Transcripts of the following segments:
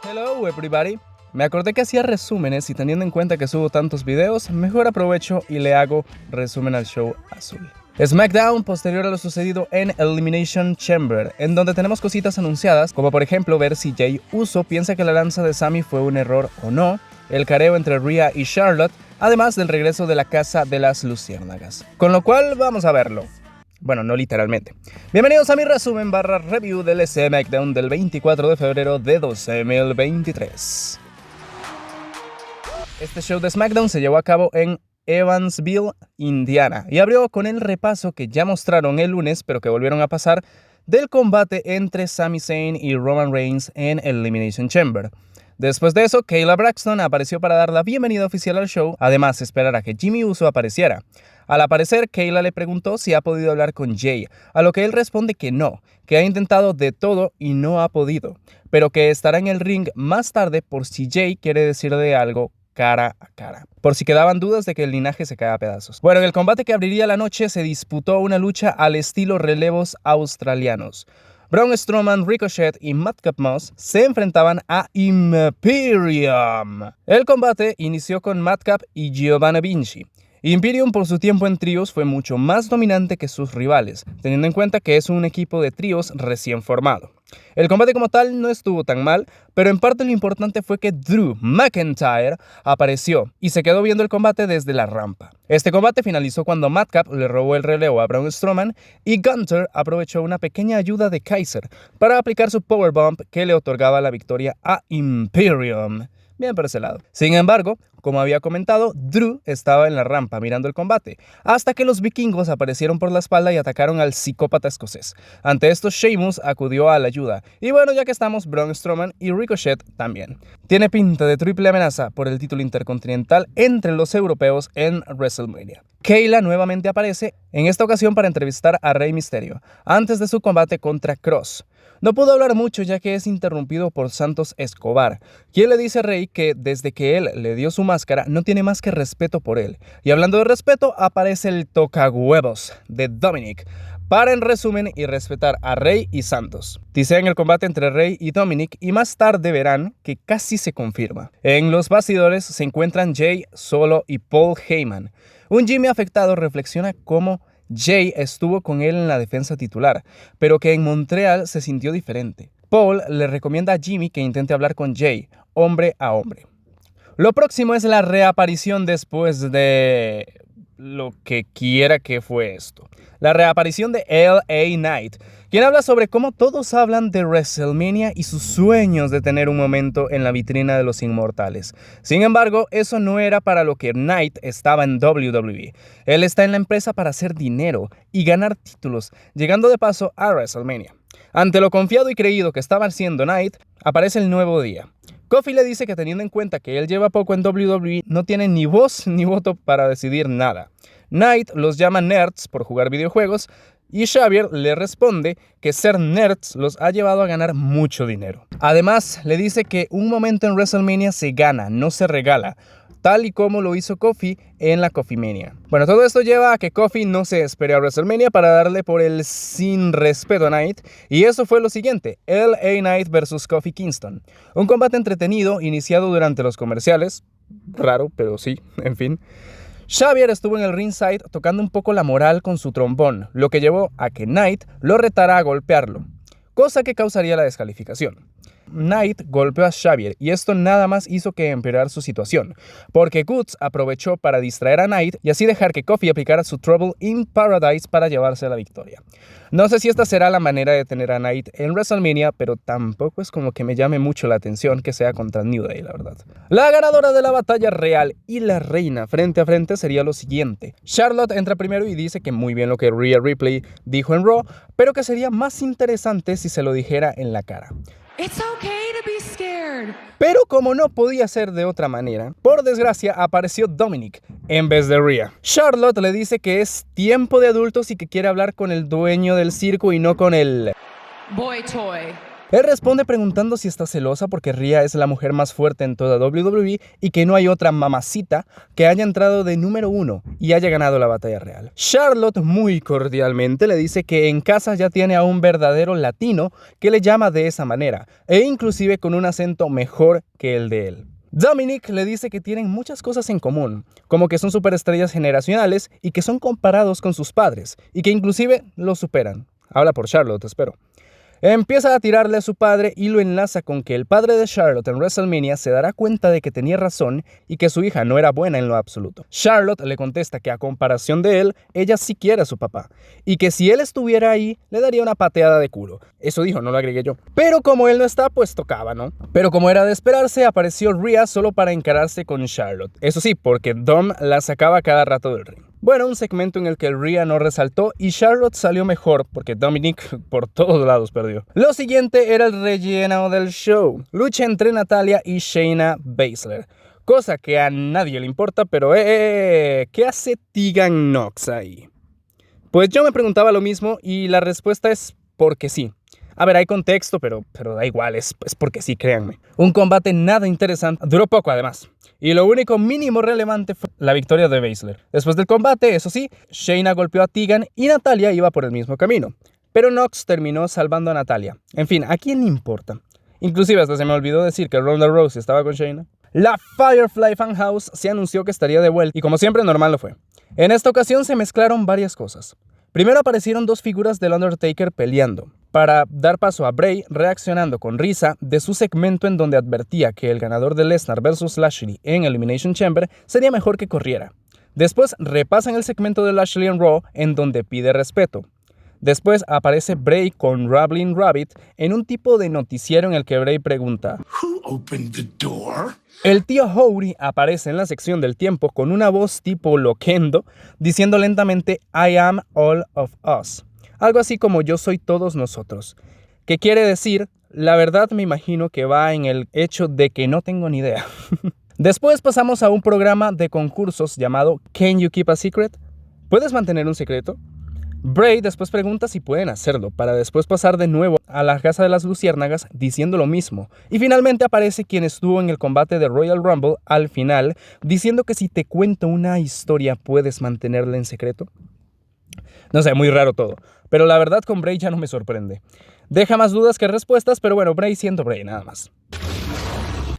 Hello everybody. Me acordé que hacía resúmenes y teniendo en cuenta que subo tantos videos, mejor aprovecho y le hago resumen al show azul. SmackDown posterior a lo sucedido en Elimination Chamber, en donde tenemos cositas anunciadas, como por ejemplo ver si Jey Uso piensa que la lanza de Sami fue un error o no, el careo entre Rhea y Charlotte, además del regreso de la Casa de las Luciérnagas. Con lo cual vamos a verlo. Bueno, no literalmente. Bienvenidos a mi resumen / review del SmackDown del 24 de febrero de 2023. Este show de SmackDown se llevó a cabo en Evansville, Indiana, y abrió con el repaso que ya mostraron el lunes, pero que volvieron a pasar, del combate entre Sami Zayn y Roman Reigns en Elimination Chamber. Después de eso, Kayla Braxton apareció para dar la bienvenida oficial al show, además de esperar a que Jimmy Uso apareciera. Al aparecer, Kayla le preguntó si ha podido hablar con Jey, a lo que él responde que no, que ha intentado de todo y no ha podido, pero que estará en el ring más tarde por si Jey quiere decirle algo cara a cara, por si quedaban dudas de que el linaje se cae a pedazos. Bueno, en el combate que abriría la noche se disputó una lucha al estilo relevos australianos. Braun Strowman, Ricochet y Madcap Moss se enfrentaban a Imperium. El combate inició con Madcap y Giovanni Vinci. Imperium por su tiempo en tríos fue mucho más dominante que sus rivales, teniendo en cuenta que es un equipo de tríos recién formado. El combate como tal no estuvo tan mal, pero en parte lo importante fue que Drew McIntyre apareció y se quedó viendo el combate desde la rampa. Este combate finalizó cuando Madcap le robó el relevo a Braun Strowman y Gunther aprovechó una pequeña ayuda de Kaiser para aplicar su powerbomb que le otorgaba la victoria a Imperium. Bien por ese lado. Sin embargo, como había comentado, Drew estaba en la rampa mirando el combate, hasta que los vikingos aparecieron por la espalda y atacaron al psicópata escocés. Ante esto, Sheamus acudió a la ayuda, y bueno, ya que estamos, Braun Strowman y Ricochet también. Tiene pinta de triple amenaza por el título intercontinental entre los europeos en WrestleMania. Kayla nuevamente aparece, en esta ocasión para entrevistar a Rey Mysterio, antes de su combate contra Cross. No pudo hablar mucho ya que es interrumpido por Santos Escobar, quien le dice a Rey que desde que él le dio su máscara no tiene más que respeto por él. Y hablando de respeto, aparece el tocahuevos de Dominic para en resumen y respetar a Rey y Santos. Tisean el combate entre Rey y Dominic y más tarde verán que casi se confirma. En los bastidores se encuentran Jey, Solo y Paul Heyman. Un Jimmy afectado reflexiona cómo Jey estuvo con él en la defensa titular, pero que en Montreal se sintió diferente. Paul le recomienda a Jimmy que intente hablar con Jey, hombre a hombre. Lo próximo es la reaparición después de lo que quiera que fue esto. La reaparición de LA Knight, quien habla sobre cómo todos hablan de WrestleMania y sus sueños de tener un momento en la vitrina de los inmortales. Sin embargo, eso no era para lo que Knight estaba en WWE. Él está en la empresa para hacer dinero y ganar títulos, llegando de paso a WrestleMania. Ante lo confiado y creído que estaba haciendo Knight, aparece el nuevo día. Kofi le dice que teniendo en cuenta que él lleva poco en WWE, no tiene ni voz ni voto para decidir nada. Knight los llama nerds por jugar videojuegos y Xavier le responde que ser nerds los ha llevado a ganar mucho dinero. Además, le dice que un momento en WrestleMania se gana, no se regala, tal y como lo hizo Kofi en la Kofimania. Bueno, todo esto lleva a que Kofi no se espere a WrestleMania para darle por el sin respeto a Knight, y eso fue lo siguiente: LA Knight vs Kofi Kingston. Un combate entretenido iniciado durante los comerciales, raro, pero sí, en fin. Xavier estuvo en el ringside tocando un poco la moral con su trombón, lo que llevó a que Knight lo retara a golpearlo, cosa que causaría la descalificación. Knight golpeó a Xavier y esto nada más hizo que empeorar su situación, porque Goods aprovechó para distraer a Knight y así dejar que Kofi aplicara su Trouble in Paradise para llevarse la victoria. No sé si esta será la manera de tener a Knight en WrestleMania, pero tampoco es como que me llame mucho la atención que sea contra New Day, la verdad. La ganadora de la batalla real y la reina frente a frente sería lo siguiente. Charlotte entra primero y dice que muy bien lo que Rhea Ripley dijo en Raw, pero que sería más interesante si se lo dijera en la cara. It's okay to be scared. Pero como no podía ser de otra manera, por desgracia apareció Dominic en vez de Rhea. Charlotte le dice que es tiempo de adultos y que quiere hablar con el dueño del circo y no con el Boy toy. Él responde preguntando si está celosa porque Rhea es la mujer más fuerte en toda WWE y que no hay otra mamacita que haya entrado de número 1 y haya ganado la batalla real. Charlotte muy cordialmente le dice que en casa ya tiene a un verdadero latino que le llama de esa manera, e inclusive con un acento mejor que el de él. Dominic le dice que tienen muchas cosas en común, como que son superestrellas generacionales y que son comparados con sus padres, y que inclusive los superan. Habla por Charlotte, espero. Empieza a tirarle a su padre y lo enlaza con que el padre de Charlotte en WrestleMania se dará cuenta de que tenía razón y que su hija no era buena en lo absoluto. Charlotte le contesta que a comparación de él, ella sí quiere a su papá y que si él estuviera ahí, le daría una pateada de culo. Eso dijo, no lo agregué yo. Pero como él no está, pues tocaba, ¿no? Pero como era de esperarse, apareció Rhea solo para encararse con Charlotte. Eso sí, porque Dom la sacaba cada rato del ring. Bueno, un segmento en el que Rhea no resaltó y Charlotte salió mejor porque Dominic por todos lados perdió. Lo siguiente era el relleno del show. Lucha entre Natalya y Shayna Baszler. Cosa que a nadie le importa, pero ¿qué hace Tegan Nox ahí? Pues yo me preguntaba lo mismo y la respuesta es porque sí. A ver, hay contexto, pero da igual, es porque sí, créanme. Un combate nada interesante, duró poco además. Y lo único mínimo relevante fue la victoria de Baszler. Después del combate, eso sí, Shayna golpeó a Tegan y Natalya iba por el mismo camino. Pero Nox terminó salvando a Natalya. En fin, ¿a quién le importa? Inclusive hasta se me olvidó decir que Ronda Rousey estaba con Shayna. La Firefly Funhouse se anunció que estaría de vuelta y como siempre normal lo fue. En esta ocasión se mezclaron varias cosas. Primero aparecieron dos figuras del Undertaker peleando, para dar paso a Bray reaccionando con risa de su segmento en donde advertía que el ganador de Lesnar vs Lashley en Elimination Chamber sería mejor que corriera. Después repasan el segmento de Lashley en Raw en donde pide respeto. Después aparece Bray con Ramblin' Rabbit en un tipo de noticiero en el que Bray pregunta Who opened the door? El tío Howdy aparece en la sección del tiempo con una voz tipo loquendo, diciendo lentamente I am all of us. Algo así como yo soy todos nosotros. ¿Qué quiere decir? La verdad me imagino que va en el hecho de que no tengo ni idea. Después pasamos a un programa de concursos llamado Can You Keep a Secret? ¿Puedes mantener un secreto? Bray después pregunta si pueden hacerlo, para después pasar de nuevo a la casa de las luciérnagas diciendo lo mismo. Y finalmente aparece quien estuvo en el combate de Royal Rumble al final, diciendo que si te cuento una historia puedes mantenerla en secreto. No sé, muy raro todo. Pero la verdad con Bray ya no me sorprende. Deja más dudas que respuestas, pero bueno, Bray siendo Bray, nada más.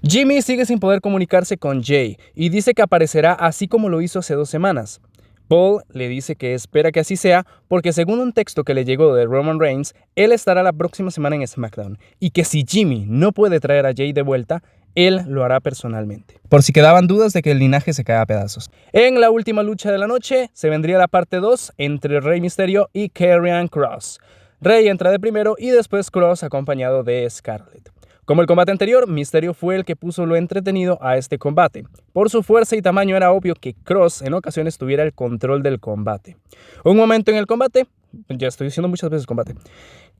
Jimmy sigue sin poder comunicarse con Jay y dice que aparecerá así como lo hizo hace 2 semanas. Paul le dice que espera que así sea porque según un texto que le llegó de Roman Reigns, él estará la próxima semana en SmackDown y que si Jimmy no puede traer a Jay de vuelta, él lo hará personalmente. Por si quedaban dudas de que el linaje se cae a pedazos. En la última lucha de la noche se vendría la parte 2 entre Rey Mysterio y Karrion Kross. Rey entra de primero y después Kross acompañado de Scarlett. Como el combate anterior, Mysterio fue el que puso lo entretenido a este combate. Por su fuerza y tamaño era obvio que Kross en ocasiones tuviera el control del combate. Un momento en el combate, ya estoy diciendo muchas veces combate,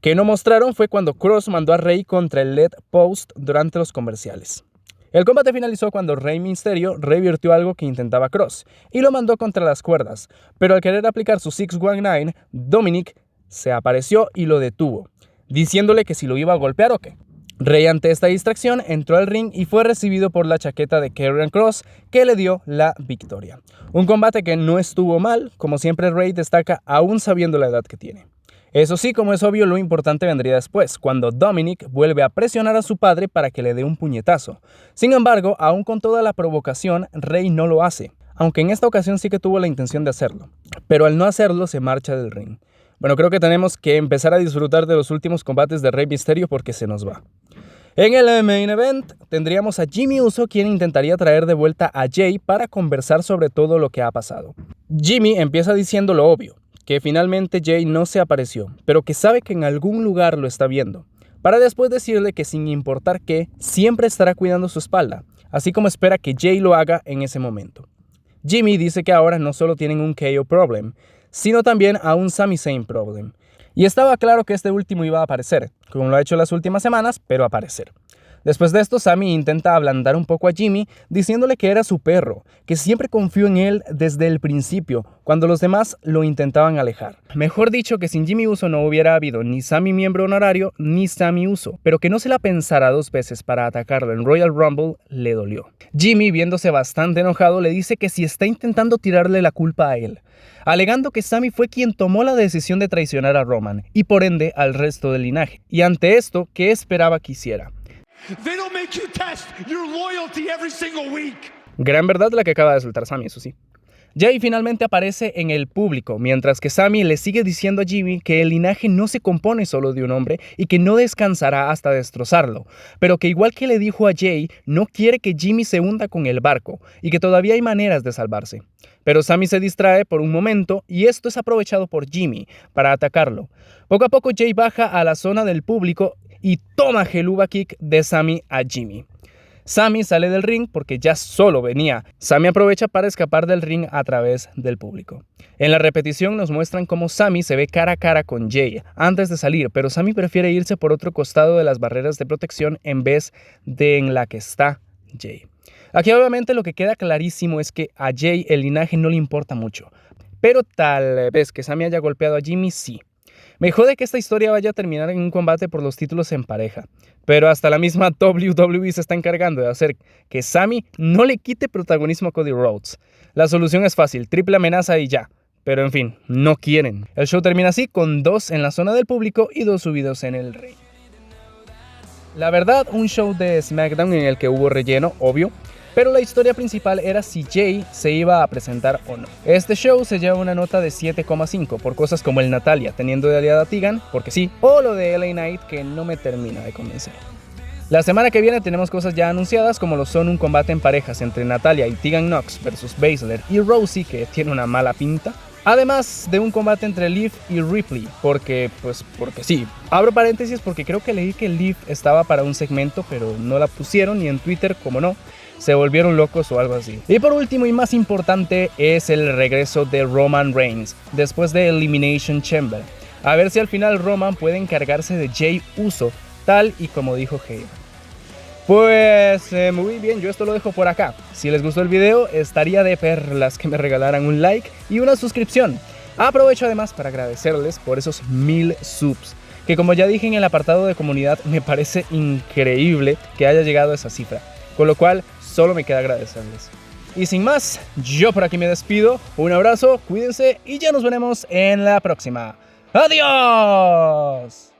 que no mostraron fue cuando Kross mandó a Rey contra el LED Post durante los comerciales. El combate finalizó cuando Rey Mysterio revirtió algo que intentaba Kross y lo mandó contra las cuerdas, pero al querer aplicar su 619, Dominic se apareció y lo detuvo, diciéndole que si lo iba a golpear o qué. Rey ante esta distracción entró al ring y fue recibido por la chaqueta de Karrion Kross que le dio la victoria. Un combate que no estuvo mal, como siempre Rey destaca aún sabiendo la edad que tiene. Eso sí, como es obvio, lo importante vendría después, cuando Dominic vuelve a presionar a su padre para que le dé un puñetazo. Sin embargo, aún con toda la provocación, Rey no lo hace, aunque en esta ocasión sí que tuvo la intención de hacerlo. Pero al no hacerlo se marcha del ring. Bueno, creo que tenemos que empezar a disfrutar de los últimos combates de Rey Mysterio porque se nos va. En el main event tendríamos a Jimmy Uso quien intentaría traer de vuelta a Jay para conversar sobre todo lo que ha pasado. Jimmy empieza diciendo lo obvio, que finalmente Jay no se apareció, pero que sabe que en algún lugar lo está viendo, para después decirle que sin importar qué, siempre estará cuidando su espalda, así como espera que Jay lo haga en ese momento. Jimmy dice que ahora no solo tienen un KO problem, sino también a un Sami Zayn problem. Y estaba claro que este último iba a aparecer, como lo ha hecho las últimas semanas, pero aparecer. Después de esto, Sami intenta ablandar un poco a Jimmy, diciéndole que era su perro, que siempre confió en él desde el principio, cuando los demás lo intentaban alejar. Mejor dicho, que sin Jimmy Uso no hubiera habido ni Sami miembro honorario, ni Sami Uso, pero que no se la pensara 2 veces para atacarlo en Royal Rumble le dolió. Jimmy, viéndose bastante enojado, le dice que si está intentando tirarle la culpa a él, alegando que Sami fue quien tomó la decisión de traicionar a Roman, y por ende al resto del linaje. Y ante esto, ¿qué esperaba que hiciera? They don't make you test your loyalty every single week. Gran verdad la que acaba de soltar Sami, eso sí. Jay finalmente aparece en el público, mientras que Sami le sigue diciendo a Jimmy que el linaje no se compone solo de un hombre y que no descansará hasta destrozarlo, pero que igual que le dijo a Jay, no quiere que Jimmy se hunda con el barco y que todavía hay maneras de salvarse. Pero Sami se distrae por un momento y esto es aprovechado por Jimmy para atacarlo. Poco a poco Jay baja a la zona del público y toma Helluva Kick de Sami a Jimmy. Sami sale del ring porque ya solo venía. Sami aprovecha para escapar del ring a través del público. En la repetición nos muestran cómo Sami se ve cara a cara con Jay antes de salir, pero Sami prefiere irse por otro costado de las barreras de protección en vez de en la que está Jay. Aquí obviamente lo que queda clarísimo es que a Jay el linaje no le importa mucho, pero tal vez que Sami haya golpeado a Jimmy sí. Me jode que esta historia vaya a terminar en un combate por los títulos en pareja, pero hasta la misma WWE se está encargando de hacer que Sami no le quite protagonismo a Cody Rhodes. La solución es fácil, triple amenaza y ya, pero en fin, no quieren. El show termina así con 2 en la zona del público y 2 subidos en el ring. La verdad, un show de SmackDown en el que hubo relleno, obvio, pero la historia principal era si Jay se iba a presentar o no. Este show se lleva una nota de 7,5 por cosas como el Natalya teniendo de aliada a Tegan, porque sí, o lo de LA Knight que no me termina de convencer. La semana que viene tenemos cosas ya anunciadas como lo son un combate en parejas entre Natalya y Tegan Nox versus Baszler y Rousey que tiene una mala pinta. Además de un combate entre Liv y Ripley, porque sí. Abro paréntesis porque creo que leí que Liv estaba para un segmento, pero no la pusieron y en Twitter, como no, se volvieron locos o algo así. Y por último y más importante es el regreso de Roman Reigns después de Elimination Chamber. A ver si al final Roman puede encargarse de Jay Uso, tal y como dijo Heyman. Pues muy bien, yo esto lo dejo por acá. Si les gustó el video, estaría de perlas que me regalaran un like y una suscripción. Aprovecho además para agradecerles por esos 1000 subs, que como ya dije en el apartado de comunidad, me parece increíble que haya llegado a esa cifra. Con lo cual, solo me queda agradecerles. Y sin más, yo por aquí me despido. Un abrazo, cuídense y ya nos veremos en la próxima. ¡Adiós!